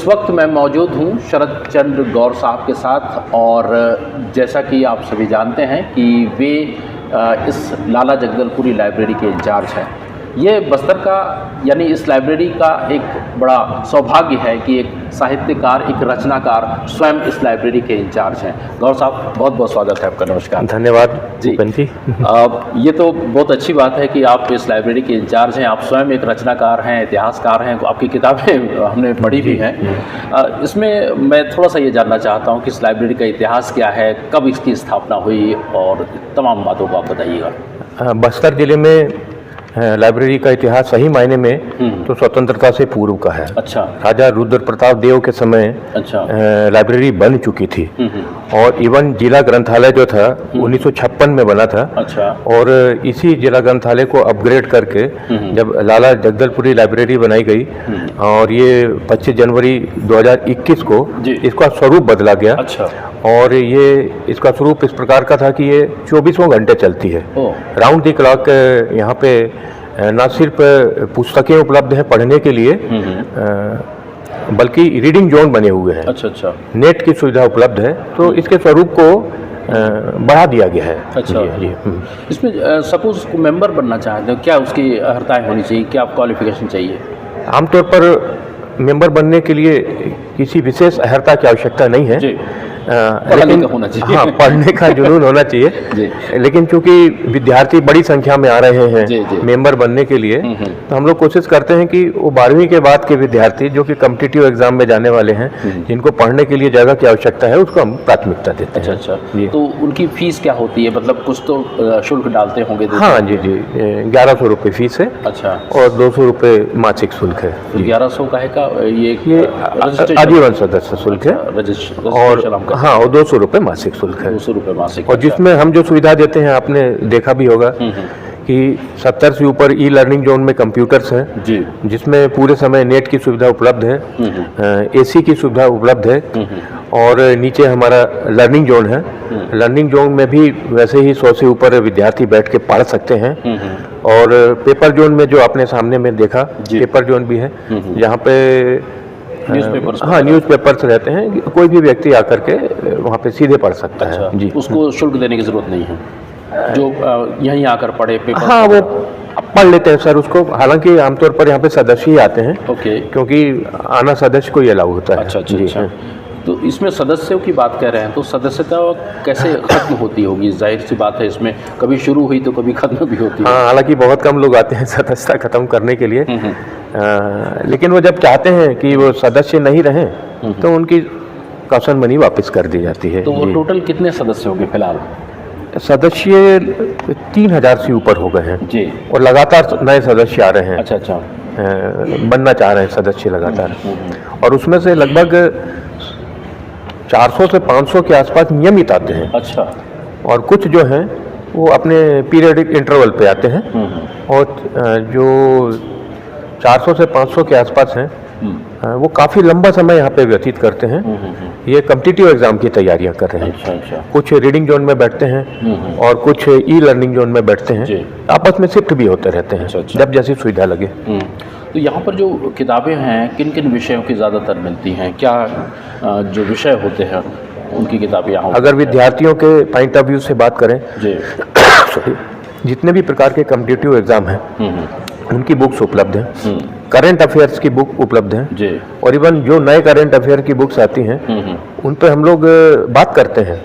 इस वक्त मैं मौजूद हूँ शरद चंद्र गौर साहब के साथ, और जैसा कि आप सभी जानते हैं कि वे इस लाला जगदलपुरी लाइब्रेरी के इंचार्ज हैं। ये बस्तर का यानी इस लाइब्रेरी का एक बड़ा सौभाग्य है कि एक साहित्यकार, एक रचनाकार स्वयं इस लाइब्रेरी के इंचार्ज हैं। गौर साहब, बहुत बहुत स्वागत है आपका। नमस्कार। धन्यवाद जी। ये तो बहुत अच्छी बात है कि आप इस लाइब्रेरी के इंचार्ज हैं। आप स्वयं एक रचनाकार हैं, इतिहासकार हैं, आपकी किताबें हमने पढ़ी भी हैं। इसमें मैं थोड़ा सा ये जानना चाहता हूँ कि इस लाइब्रेरी का इतिहास क्या है, कब इसकी स्थापना हुई, और तमाम बातों को आप बताइएगा। बस्तर जिले में लाइब्रेरी का इतिहास सही मायने में तो स्वतंत्रता से पूर्व का है। अच्छा। राजा रुद्र प्रताप देव के समय अच्छा। लाइब्रेरी बन चुकी थी, और इवन जिला ग्रंथालय जो था 1956 में बना था। अच्छा। और इसी जिला ग्रंथालय को अपग्रेड करके जब लाला जगदलपुरी लाइब्रेरी बनाई गई, और ये 25 जनवरी 2021 को इसका स्वरूप बदला गया। अच्छा। और ये इसका स्वरूप इस प्रकार का था कि ये 24 घंटे चलती है, राउंड द क्लॉक। यहाँ पे न सिर्फ पुस्तकें उपलब्ध हैं पढ़ने के लिए, बल्कि रीडिंग जोन बने हुए हैं। अच्छा अच्छा। नेट की सुविधा उपलब्ध है, तो इसके स्वरूप को बढ़ा दिया गया है। अच्छा जी। इसमें सपोज उसको मेंबर बनना चाहते हो, क्या उसकी अर्हताएं होनी चाहिए, क्या क्वालिफिकेशन चाहिए? आमतौर पर मेंबर बनने के लिए किसी विशेष अर्हता की आवश्यकता नहीं है जी। लेकिन होना चाहिए। हाँ, पढ़ने का जुनून होना चाहिए जी। लेकिन चूंकि विद्यार्थी बड़ी संख्या में आ रहे हैं जी, जी। मेंबर बनने के लिए, तो हम लोग कोशिश करते हैं कि वो 12वीं के बाद के विद्यार्थी जो कि कॉम्पिटिटिव एग्जाम में जाने वाले हैं, जिनको पढ़ने के लिए जगह की आवश्यकता है, उसको हम प्राथमिकता देते हैं। अच्छा अच्छा। तो उनकी फीस क्या होती है, मतलब कुछ तो शुल्क डालते होंगे? हाँ जी जी, 1100 रुपये फीस है। अच्छा। और 200 रुपये मासिक शुल्क है। 1100 का है का ये आजीवन सदस्य शुल्क है, और हाँ, और 200 रुपये मासिक शुल्क है। 200 रुपये मासिक। और जिसमें हम जो सुविधा देते हैं, आपने देखा भी होगा कि 70 से ऊपर ई लर्निंग जोन में कंप्यूटर्स हैं जी, जिसमें पूरे समय नेट की सुविधा उपलब्ध है, एसी की सुविधा उपलब्ध है, और नीचे हमारा लर्निंग जोन है। लर्निंग जोन में भी वैसे ही 100 से ऊपर विद्यार्थी बैठ के पढ़ सकते हैं। और पेपर जोन में जो आपने सामने में देखा, पेपर जोन भी है, जहाँ पे न्यूज़पेपर्स रहते हैं। कोई भी व्यक्ति आकर के वहाँ पे सीधे पढ़ सकता है जी। उसको शुल्क देने की जरूरत नहीं है, जो यहीं आकर पढ़े पेपर। हाँ, वो पढ़ लेते हैं सर उसको। हालांकि आमतौर पर यहाँ पे सदस्य ही आते हैं। ओके। क्योंकि आना सदस्य को ही अलाउ होता है। अच्छा अच्छा अच्छा। तो इसमें सदस्यों की बात कर रहे हैं, तो सदस्यता कैसे खत्म होती होगी? जाहिर सी बात है, इसमें कभी शुरू हुई तो कभी खत्म भी होती है। हाँ, हालांकि बहुत कम लोग आते हैं सदस्यता खत्म करने के लिए, लेकिन वो जब चाहते हैं कि वो सदस्य नहीं रहें, तो उनकी कॉशन मनी वापस कर दी जाती है। तो वो टोटल कितने सदस्य होंगे फिलहाल? सदस्य 3000 से ऊपर हो गए हैं जी, और लगातार नए सदस्य आ रहे हैं। अच्छा अच्छा। बनना चाह रहे हैं सदस्य लगातार, और उसमें से लगभग 400 से 500 के आसपास नियमित आते हैं। अच्छा। और कुछ जो हैं वो अपने पीरियडिक इंटरवल पे आते हैं, और जो 400 से 500 के आसपास हैं, वो काफ़ी लंबा समय यहाँ पे व्यतीत करते हैं। ये कॉम्पिटिटिव एग्जाम की तैयारियाँ कर रहे हैं। अच्छा अच्छा। कुछ रीडिंग जोन में बैठते हैं, और कुछ ई लर्निंग जोन में बैठते हैं। आपस में शिफ्ट भी होते रहते हैं। अच्छा अच्छा। जब जैसी सुविधा लगे। तो यहाँ पर जो किताबें हैं, किन किन विषयों की ज़्यादातर मिलती हैं? क्या जो विषय होते हैं उनकी किताबें यहाँ? अगर विद्यार्थियों के पॉइंट ऑफ व्यू से बात करें जी, जितने भी प्रकार के कॉम्पिटिटिव एग्जाम हैं उनकी बुक्स उपलब्ध हैं। करंट अफेयर्स की बुक उपलब्ध है जी, और इवन जो नए करंट अफेयर की बुक्स आती हैं उन पर हम लोग बात करते हैं।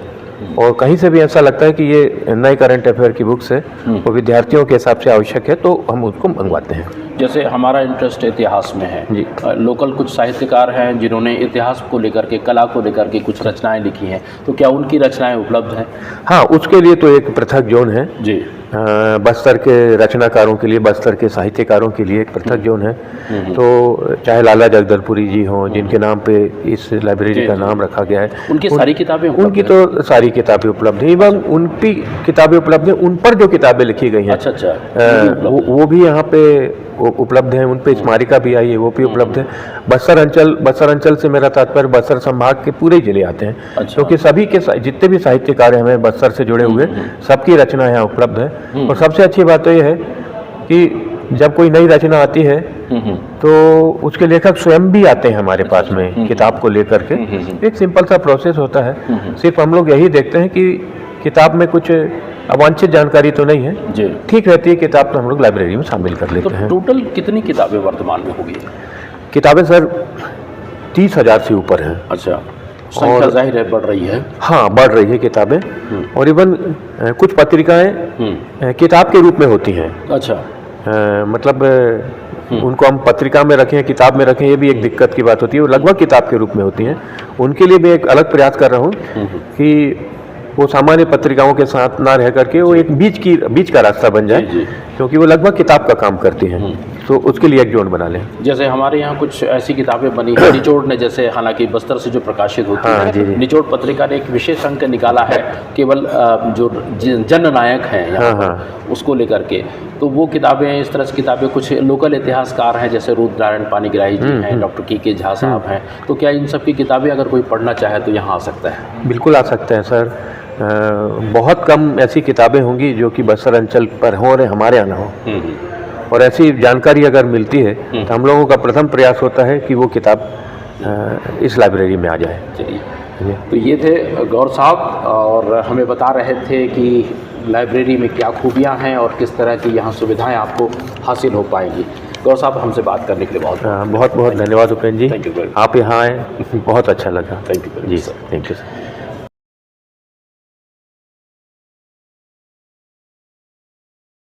और कहीं से भी ऐसा लगता है कि ये नए करंट अफेयर की बुक्स है, वो विद्यार्थियों के हिसाब से आवश्यक है, तो हम उसको मंगवाते हैं। जैसे हमारा इंटरेस्ट इतिहास में है जी, लोकल कुछ साहित्यकार हैं जिन्होंने इतिहास को लेकर के, कला को लेकर के कुछ रचनाएं लिखी हैं, तो क्या उनकी रचनाएं उपलब्ध हैं? हाँ, उसके लिए तो एक पृथक जोन है जी। बस्तर के रचनाकारों के लिए, बस्तर के साहित्यकारों के लिए एक पृथक जोन है। तो चाहे लाला जगदलपुरी जी हों, जिनके नाम पे इस लाइब्रेरी का नाम रखा गया है, उनकी सारी किताबें, उनकी तो सारी किताबें उपलब्ध हैं। इवन उनकी किताबें उपलब्ध हैं, उन पर जो किताबें लिखी गई हैं, अच्छा अच्छा, वो भी यहाँ पे उपलब्ध हैं। उन पे स्मारिका भी आई है, वो भी उपलब्ध है। बस्तर अंचल से मेरा तात्पर्य बस्तर संभाग के पूरे जिले आते हैं। अच्छा। क्योंकि सभी के जितने भी साहित्यकार हैं हमें बस्तर से जुड़े हुए, सबकी रचना यहाँ उपलब्ध है। और सबसे अच्छी बात तो ये है कि जब कोई नई रचना आती है तो उसके लेखक स्वयं भी आते हैं हमारे पास में किताब को लेकर के। एक सिंपल सा प्रोसेस होता है, सिर्फ हम लोग यही देखते हैं कि किताब में कुछ अवांछित जानकारी तो नहीं है जी। ठीक रहती है किताब, तो हम लोग लाइब्रेरी में शामिल कर लेते हैं। टोटल कितनी किताबें वर्तमान में होगी? किताबें सर 30,000 से ऊपर हैं। अच्छा, संख्या जाहिर है बढ़ रही है। हाँ, बढ़ रही है किताबें, और इवन कुछ पत्रिकाएं किताब के रूप में होती हैं। अच्छा, मतलब उनको हम पत्रिका में रखें, किताब में रखें, ये भी एक दिक्कत की बात होती है। वो लगभग किताब के रूप में होती हैं। उनके लिए भी एक अलग प्रयास कर रहा हूँ कि वो सामान्य पत्रिकाओं के साथ ना रह करके वो एक बीच का रास्ता बन जाए, क्योंकि वो लगभग किताब का काम करती हैं। तो उसके लिए एक जोन बना लें। जैसे हमारे यहाँ कुछ ऐसी किताबें बनी हैं, निचोड़ ने, जैसे हालांकि बस्तर से जो प्रकाशित होती है, जी। निचोड़ पत्रिका ने एक विशेष अंक निकाला है केवल जो जननायक हैं यहाँ उसको लेकर के। तो वो किताबें, इस तरह से किताबें, कुछ लोकल इतिहासकार हैं जैसे रुद्रनारायण पानीग्राही जी हैं, डॉक्टर के झा साहब हैं, तो क्या इन सब की किताबें अगर कोई पढ़ना चाहे तो यहाँ आ सकता है? बिल्कुल आ सकते हैं सर। बहुत कम ऐसी किताबें होंगी जो कि बस्तर अंचल पर हो और हमारे यहाँ ना हो, और ऐसी जानकारी अगर मिलती है तो हम लोगों का प्रथम प्रयास होता है कि वो किताब इस लाइब्रेरी में आ जाए। चलिए, तो ये थे गौर साहब, और हमें बता रहे थे कि लाइब्रेरी में क्या खूबियाँ हैं और किस तरह की यहाँ सुविधाएं आपको हासिल हो पाएंगी। गौर साहब, हमसे बात करने के लिए बहुत बहुत धन्यवाद उपेंद्र जी। Thank you. आप यहाँ आए, बहुत अच्छा लगा। Thank you ji sir, thank you sir.